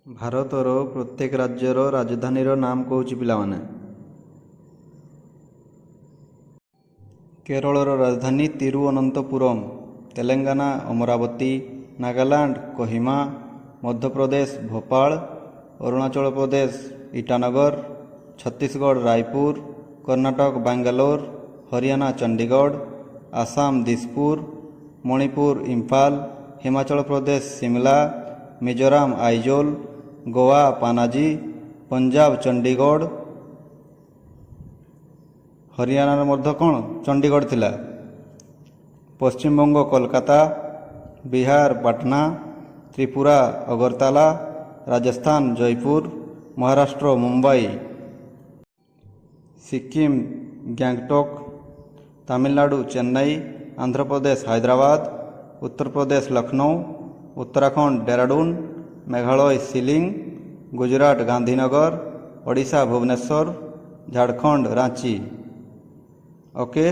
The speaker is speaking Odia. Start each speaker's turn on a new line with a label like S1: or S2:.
S1: ଭାରତର ପ୍ରତ୍ୟେକ ରାଜ୍ୟର ରାଜଧାନୀର ନାମ କହୁଛି ପିଲାମାନେ। କେରଳର ରାଜଧାନୀ ତିରୁଅନନ୍ତପୁରମ୍, ତେଲେଙ୍ଗାନା ଅମରାବତୀ, ନାଗାଲାଣ୍ଡ କୋହିମା, ମଧ୍ୟପ୍ରଦେଶ ଭୋପାଳ, ଅରୁଣାଚଳ ପ୍ରଦେଶ ଇଟାନଗର, ଛତିଶଗଡ଼ ରାୟପୁର, କର୍ଣ୍ଣାଟକ ବାଙ୍ଗାଲୋର, ହରିୟାଣା ଚଣ୍ଡିଗଡ଼, ଆସାମ ଦିସପୁର, ମଣିପୁର ଇମ୍ଫାଲ, ହିମାଚଳ ପ୍ରଦେଶ ସିମଲା, ମିଜୋରାମ ଆଇଜୋଲ, ଗୋଆ ପାନାଜୀ, ପଞ୍ଜାବ ଚଣ୍ଡିଗଡ଼, ହରିୟାଣାର ମଧ୍ୟ କ'ଣ ଚଣ୍ଡିଗଡ଼ ଥିଲା, ପଶ୍ଚିମବଙ୍ଗ କୋଲକାତା, ବିହାର ପାଟନା, ତ୍ରିପୁରା ଅଗରତାଲା, ରାଜସ୍ଥାନ ଜୟପୁର, ମହାରାଷ୍ଟ୍ର ମୁମ୍ବାଇ, ସିକ୍କିମ ଗ୍ୟାଙ୍ଗଟକ୍, ତାମିଲନାଡୁ ଚେନ୍ନାଇ, ଆନ୍ଧ୍ରପ୍ରଦେଶ ହାଇଦ୍ରାବାଦ, ଉତ୍ତରପ୍ରଦେଶ ଲକ୍ଷ୍ନୌ, ଉତ୍ତରାଖଣ୍ଡ ଡେରାଡୁନ, ମେଘାଳୟ ଶିଲିଂ, ଗୁଜରାଟ ଗାନ୍ଧୀନଗର, ଓଡ଼ିଶା ଭୁବନେଶ୍ୱର, ଝାଡ଼ଖଣ୍ଡ ରାଞ୍ଚି। ଓକେ।